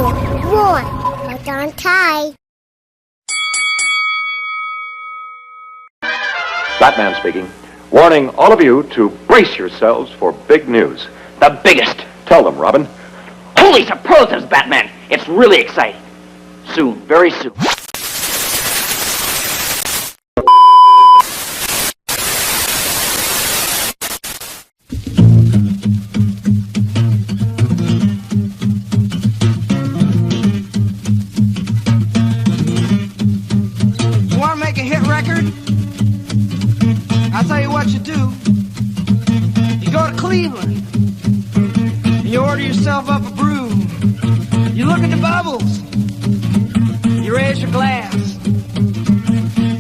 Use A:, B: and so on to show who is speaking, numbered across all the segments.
A: 1. Hold on tight.
B: Batman speaking. Warning all of you to brace yourselves for big news.
C: The biggest.
B: Tell them, Robin.
C: Holy superlatives, Batman. It's really exciting. Soon, very soon.
D: You want to make a hit record? I'll tell you what you do. You go to Cleveland. You order yourself up a brew. You look at the bubbles. You raise your glass.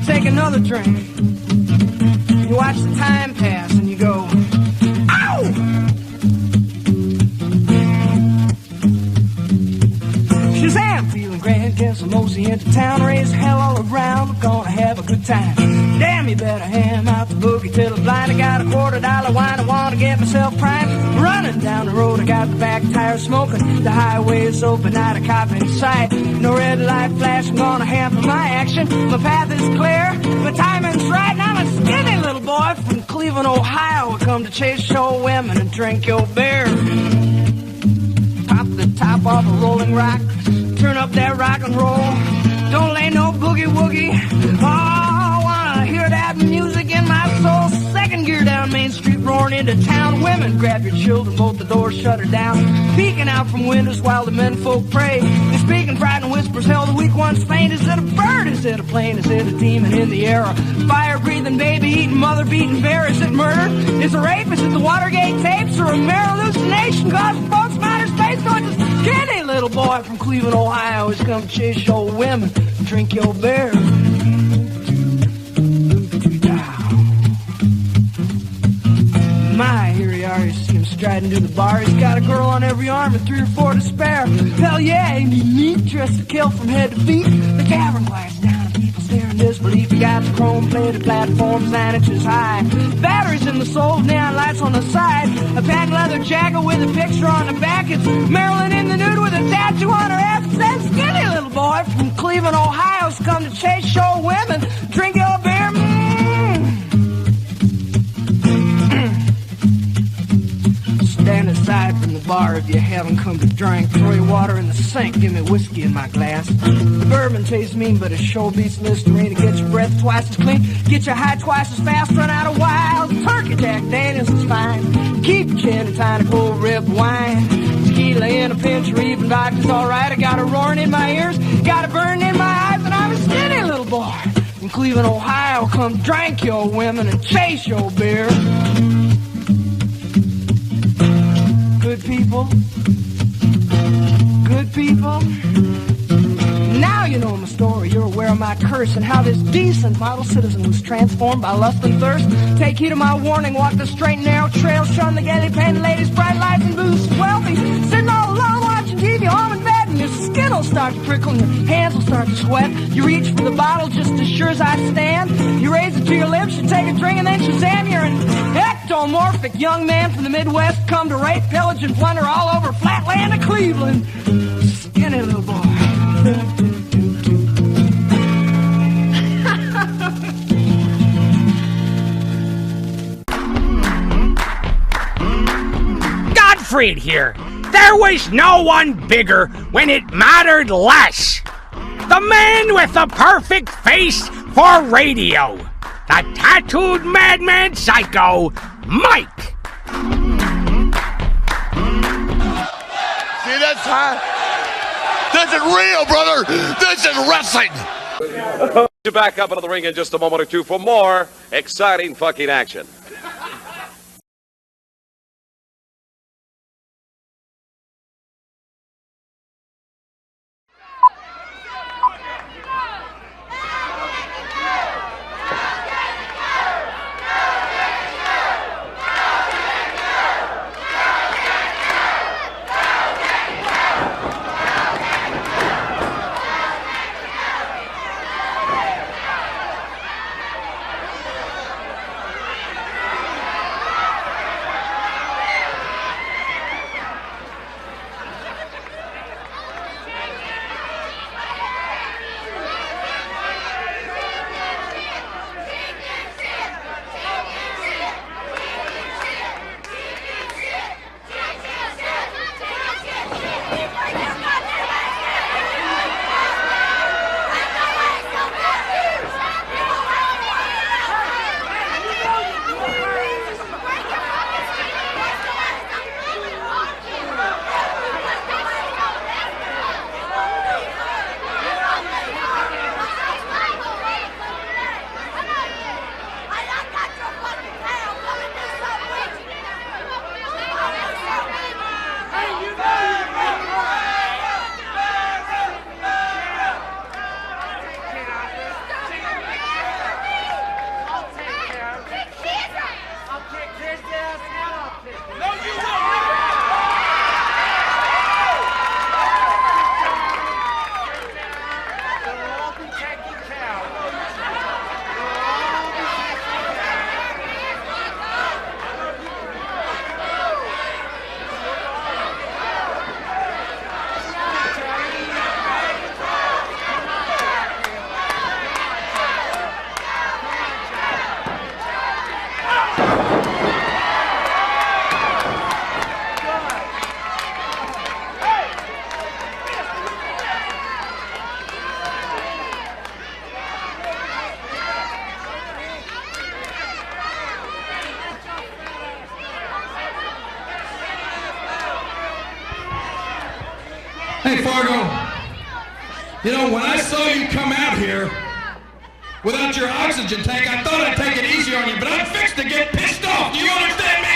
D: Take another drink. You watch the time pass and you go, ow! Shazam! Feeling grand, get some mosey into town. Raise hell all around, we're gonna have a good time. Damn, you better ham out the boogie till I'm blind. I got a $quarter wine, I wanna get myself primed. Running down the road, I got the back tire smoking. The highway is open, not a cop in sight. No red light flash, I'm gonna hamper my action. My path is clear, my timing's right. And I'm a skinny little boy from Cleveland, Ohio. I come to chase show women and drink your beer. Pop the top off a rolling rock, turn up that rock and roll. Don't lay no boogie woogie. Oh, I wanna hear that music in my soul. Second gear down Main Street, roaring into town. Women, grab your children, both the doors shut her down. Peeking out from windows while the men folk pray. They're speaking frightened whispers, hell, the weak ones faint. Is it a bird? Is it a plane? Is it a demon in the air? A fire-breathing, baby-eating, mother-beating bear? Is it murder? Is it rape? Is it the Watergate tapes? Or a mere hallucination? Cause folks matter space, so it's a skinny little boy from Cleveland, Ohio. Who's come chase your women, drink your beer. My, here he are, you see him striding to the bar. He's got a girl on every arm and 3 or 4 to spare. Hell yeah, ain't he neat, dressed to kill from head to feet. The tavern quiets down and people stare in disbelief. He got the chrome-plated platforms 9 inches high. Batteries in the soles, neon lights on the side. A patent leather jacket with a picture on the back. It's Marilyn in the nude with a tattoo on her ass. That skinny little boy from Cleveland, Ohio's come to chase show women, drink your beer. Stand aside from the bar if you haven't come to drink. Throw your water in the sink, give me whiskey in my glass. The bourbon tastes mean, but it sure beats Listerine. To get your breath twice as clean, get your high twice as fast, run out of wild. Turkey Jack Daniels is fine. Keep your chin and tiny cold rib wine. Tequila in a pinch or even vodka's alright. I got a roaring in my ears, got a burning in my eyes, and I'm a skinny little boy from Cleveland, Ohio. Come drink your women and chase your beer. Good people, good people. Now you know my story, you're aware of my curse and how this decent model citizen was transformed by lust and thirst. Take heed of my warning, walk the straight and narrow trail, shun the gaily painted ladies, bright lights and booze. Wealthy, sitting all alone watching TV, home in bed, and your skin will start to prickle and your hands will start to sweat. You reach for the bottle just as sure as I stand. You raise it to your lips, you take a drink, and then Shazam, you're an ectomorphic young man from the Midwest, come to rape, pillage, and plunder all over flatland of Cleveland. Skinny little boy.
E: Godfried here. There was no one bigger when it mattered less. The man with the perfect face for radio. The tattooed madman psycho, Mike.
F: See, that's high. This is real, brother. This is wrestling.
B: To back up into the ring in just a moment or two for more exciting fucking action.
G: Hey, Fargo. You know, when I saw you come out here without your oxygen tank, I thought I'd take it easy on you, but I'm fixed to get pissed off. Do you understand me?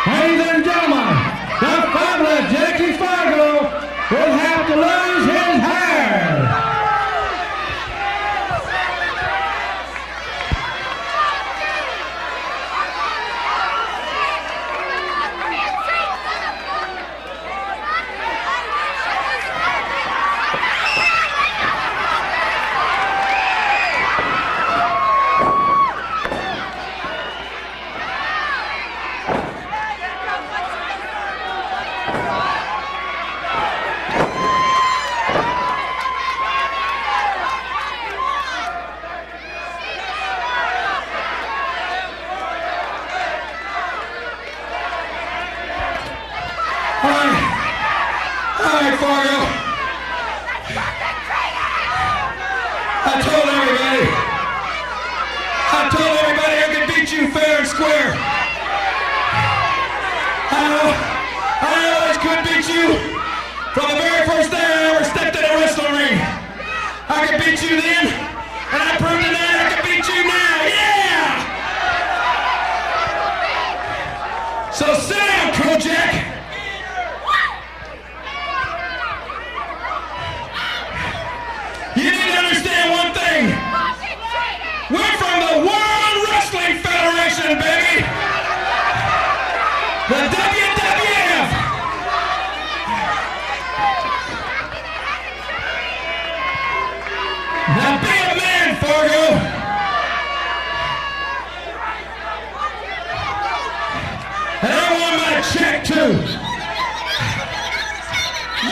G: Ladies and gentlemen, the fabulous J.I.P. Fargo will have to lose his hair. All right, Fargo. I told everybody I could beat you fair and square. I always could beat you from the very first day I ever stepped in a wrestling ring. I could beat you then, and I proved tonight I could beat you now. Yeah! So sit down, Kojak. You need to understand one thing. We're from the World Wrestling Federation, baby. The WWF. Now be a man, Fargo. And I want my check too.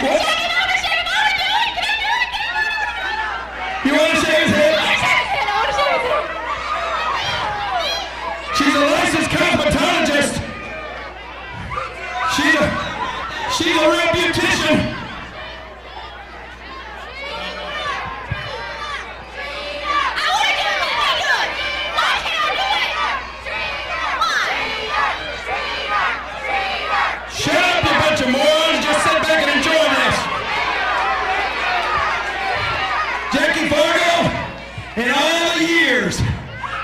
G: What? You want to shave his head? She's a licensed cosmetologist.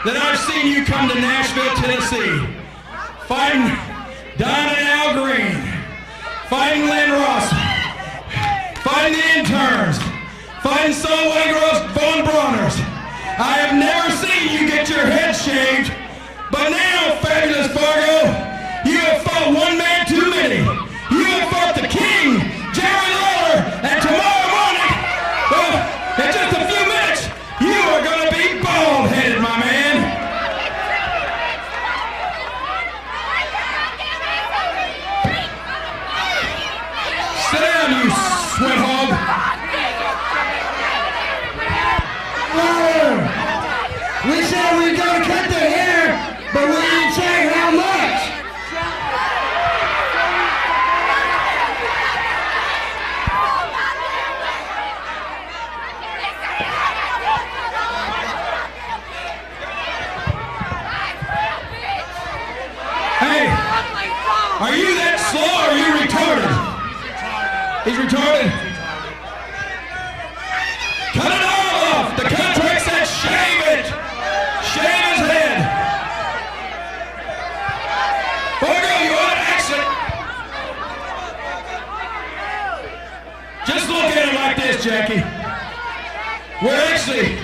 G: that I've seen you come to Nashville, Tennessee, fighting Don and Al Green, fighting Lynn Ross, fighting the interns, fighting Solway Von Brauners. I have never seen you get your head shaved, but now, fabulous Fargo, you have fought one man too many. You have fought the king, Jerry Lawler, and tomorrow morning, well, in just a few minutes, you are going to be bald-headed, my man. Sit down, you sweat hog.
D: Lawler, we said we were going to cut their hair, but we didn't say how much.
G: Hey, are you that slow or are you retarded? He's retarded. Cut it all off. The contract said shave it. Shave his head. Fargo, you ought to actually. Just look at it like this, Jackie. We're actually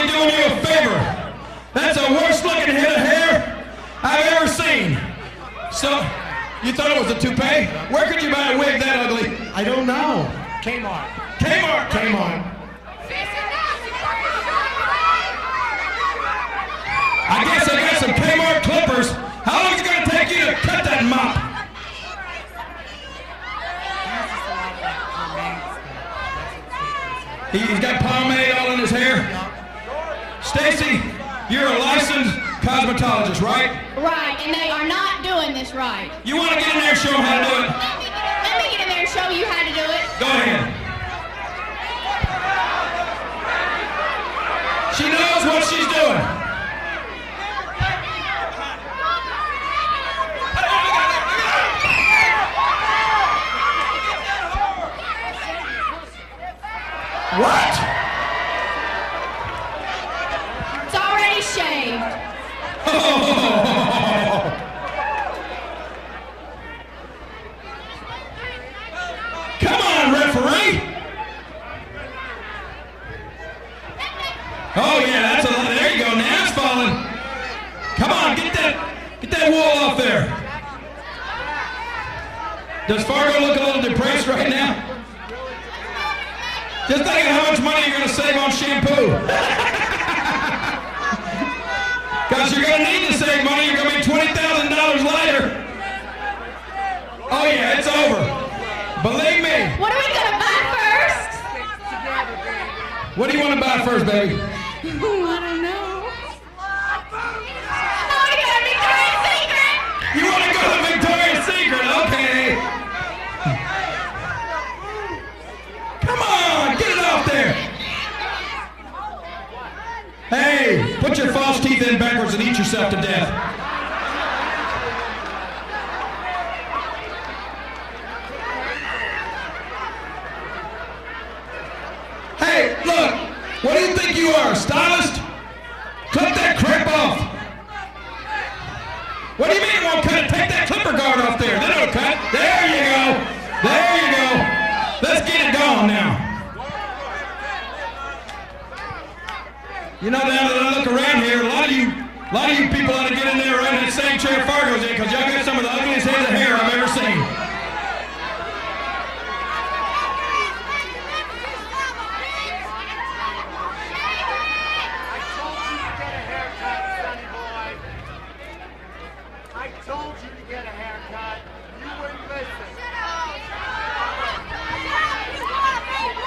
G: doing you a favor. That's the worst looking head of hair I've ever seen. So, you thought it was a toupee? Where could you buy a wig that ugly?
D: I don't know.
G: Kmart. I guess I got some Kmart clippers. How long is it going to take you to cut that mop? He's got pomade all in his hair. Stacy, you're a licensed cosmetologist, right?
H: Right, and they are not doing this right.
G: You want to get in there and show them how to do it?
H: Let me get in there and show you how to do it.
G: Go ahead. She knows what she's doing. What?
H: It's already shaved.
G: Come on, referee! Oh yeah, that's a lot. There you go. Now it's falling. Come on, get that wool off there. Does Fargo look a little depressed right now? Just think of how much money you're going to save on shampoo. Because you're going to need to save money. You're going to be $20,000 later. Oh yeah, it's over. Believe me.
H: What are we going to buy first?
G: What do you want to buy first, baby?
H: I don't know. Oh, we got a Victoria's Secret.
G: You want to go to Victoria's Secret? Okay. Come on, get it off there. Hey, put your false teeth in backwards and eat yourself to death. Hey, look, what do you think you are, a stylist? Cut that crap off. What do you mean it won't cut it? Take that clipper guard off there. Then it'll cut. There you go. There you go. Let's get it going now. You know, now that I look around here, a lot of you people ought to get in there right in that same chair Fargo's in, because y'all got some of the ugliest heads of hair I've ever seen.
I: I told you to get a haircut. You wouldn't listen.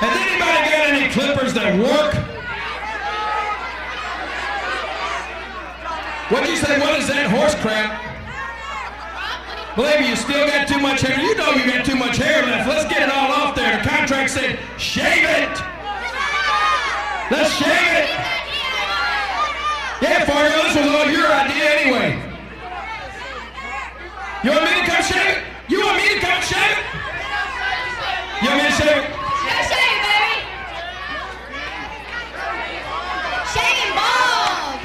G: Has anybody got any clippers that work? What'd you say? What is that horse crap? Believe me, you still got too much hair. You know you got too much hair left. Let's get it all off there. The contract said, shave it. Let's shave it. Yeah, Fargo, this was all your idea anyway. You want me to come shave it? You want me to come shave it? You want me to shave it?
H: Go shave it, baby. Shaving balls.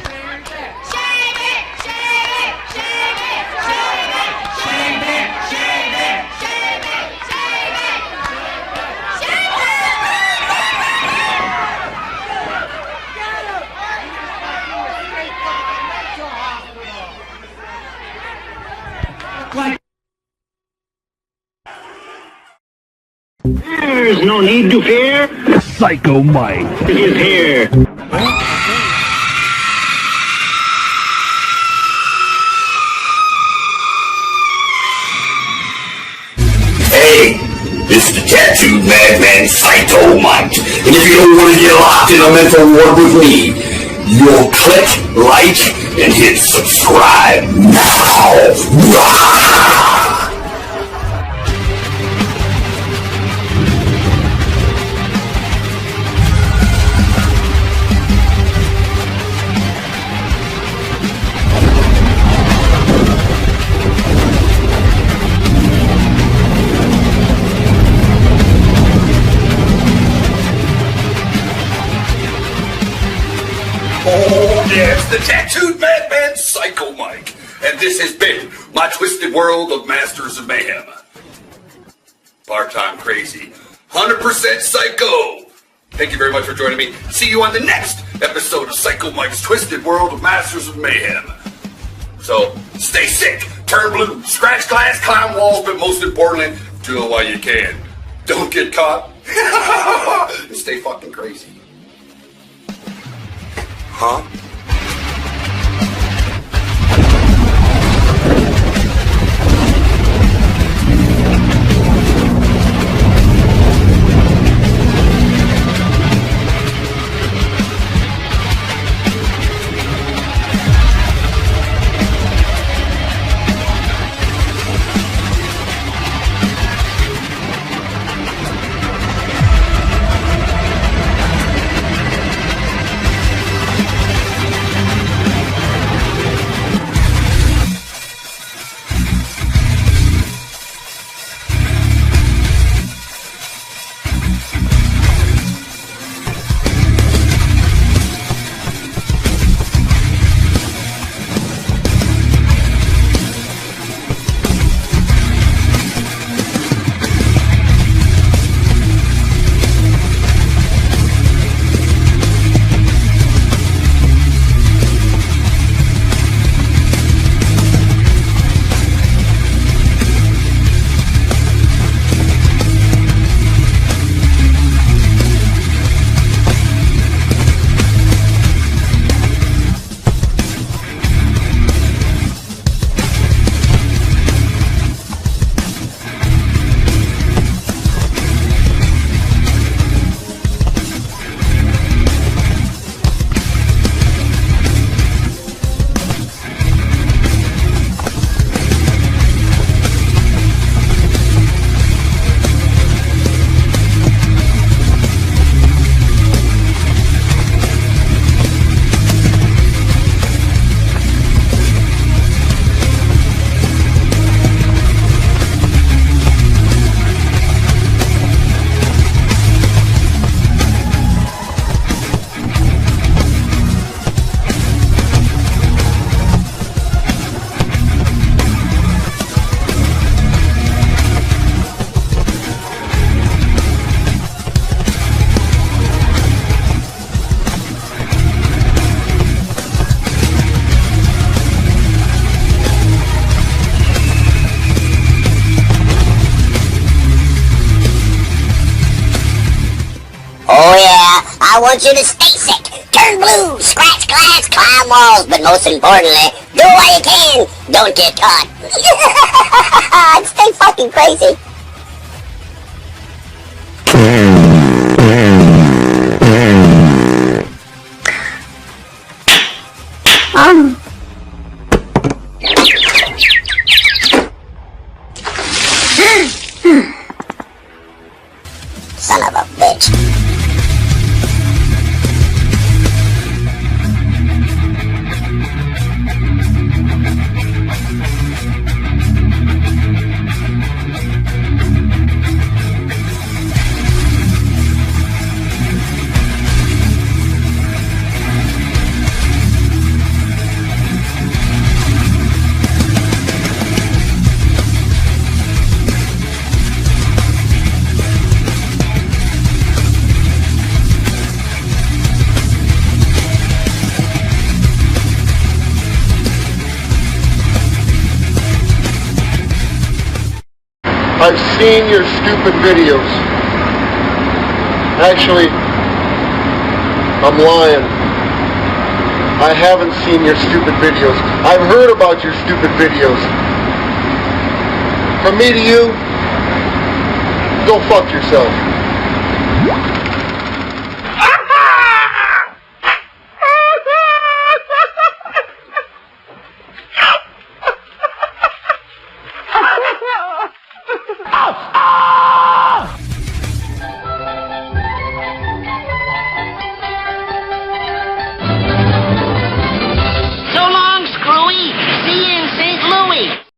G: like.
C: There's no need to fear.
J: Psycho Mike
C: Is here.
K: Hey, this is the tattooed madman Psycho Mike. And if you don't want to get locked in a mental ward with me, you'll click like and hit subscribe now. Oh, yes, the tattooed madman Psycho Mike. And this has been my twisted world of Masters of Mayhem. Part-time crazy, 100% psycho. Thank you very much for joining me. See you on the next episode of Psycho Mike's Twisted World of Masters of Mayhem. So, stay sick, turn blue, scratch glass, climb walls, but most importantly, do it while you can. Don't get caught. And stay fucking crazy. Huh?
A: I want you to stay sick, turn blue, scratch glass, climb walls, but most importantly, do what you can, don't get caught. Stay fucking crazy. Son of a bitch.
L: I've seen your stupid videos. Actually, I'm lying. I haven't seen your stupid videos. I've heard about your stupid videos. From me to you, go fuck yourself.